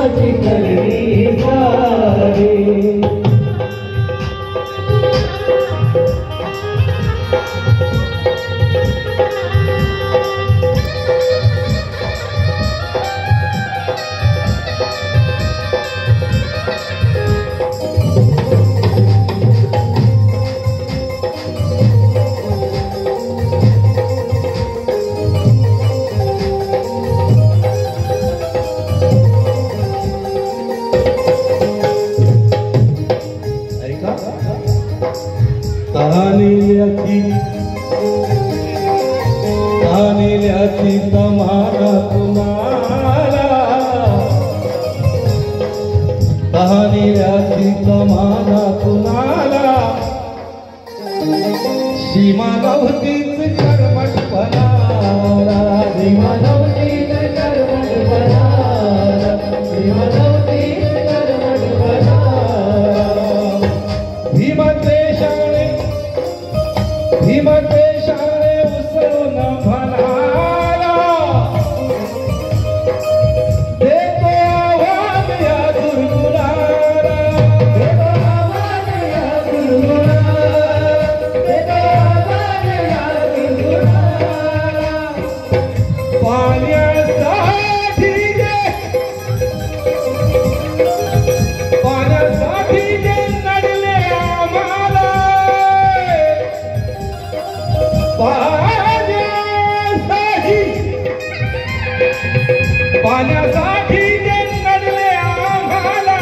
माझी करणी सारी तानिल्याची तमाना तुम्हाला तानिल्याची तमाना तुम्हाला सीमा नव्हतीच कर्मठपणा सीमा नव्हतीच कर्मठपणा सीमा नव्हतीच कर्मठपणा भीमद्वेषाने उसळून फनाला देतो आवाज या दुर्गुणाला देतो आवाज या दुर्गुणाला देतो आवाज या दुर्गुणाला पाण्यासाठी जे नडले आम्हाला पाण्यासाठी जे नडले आम्हाला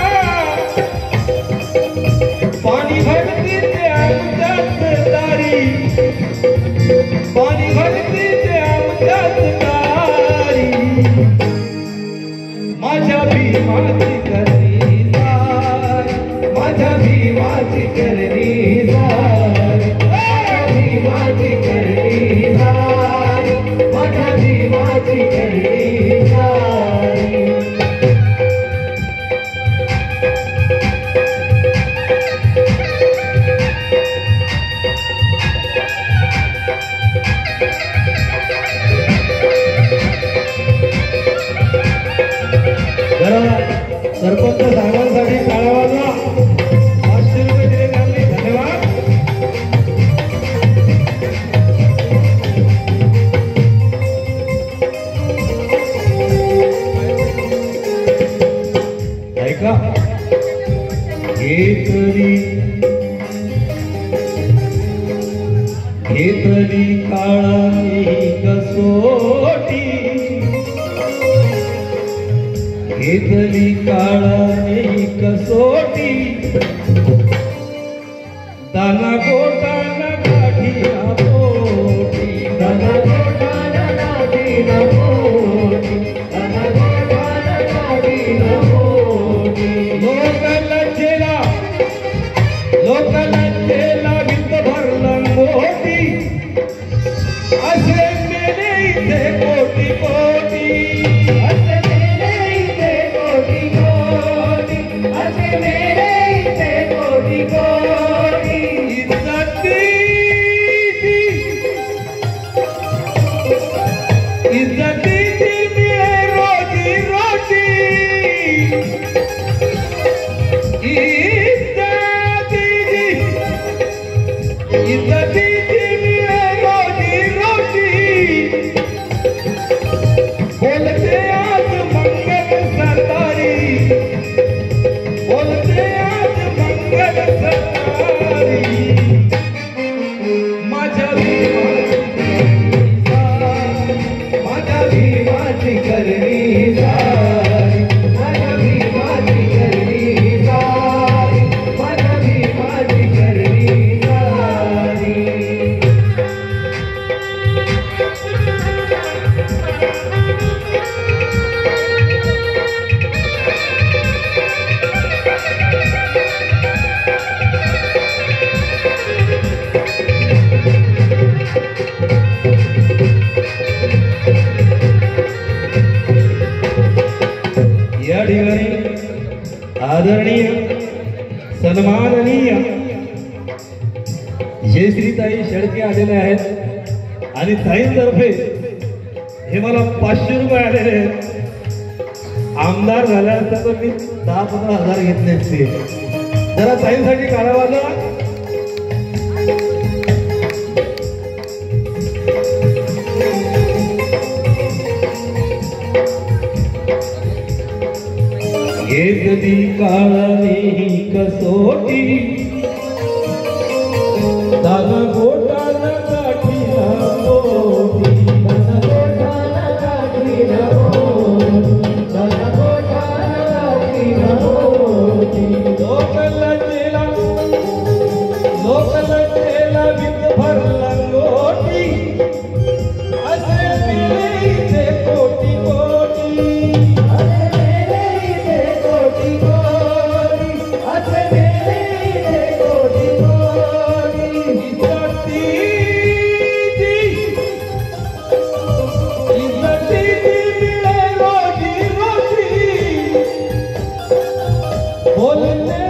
पाणी भरती ते आमच्यात दारी पाणी भरती ते आमच्यात दारी माझ्या भीमाची करणी सारी माझ्या भीमाची करणी सारी माझ्या भीमाची करणी सारी माझ्या भीमाची करणी सरपंच साहेबांसाठी टाळ्या वाजवा 500 रुपये दिले त्यांनी धन्यवाद ऐका घेतली काळाची कसोटी घेतली काळाची कसोटी दाना गोटाना काठी ना पोटी दाना गोटाना काठी ना पोटी दाना गोटाना काठी ना पोटी लोक लज्जेला वित्त भरलं मोठी असे मेले इथे कोटी कोटी असे मेले इथे कोटी कोटी असे मेले इथे कोटी कोटी इज्जतीची मिळे रोजी रोटी इज्जतीची मिळे रोजी रोटी बोलते आज मंगल सरदारी बोलते आज मंगल सरदारी माझ्या भीमाची करणी सारी माझ्या भीमाची करणी सारी माझ्या भीमाची करणी सारी या ठिकाणी आदरणीय सन्माननीय जयश्रीताई शेळके आलेले आहेत आणि ताईंतर्फे हे मला 500 रुपये आलेले आहेत. आमदार झाल्यानंतर तर मी 10-15 हजार घेतले असते. जरा ताईंसाठी काढावाला. घेतली काळाने कसोटी दादा गोटाला काठीला मोठी दादा गोटाला काठीला मोठी दादा गोटाला काठीला मोठी लोकला चेला विक भरला लोटी असे मिळे ते कोटी कोटी बोलने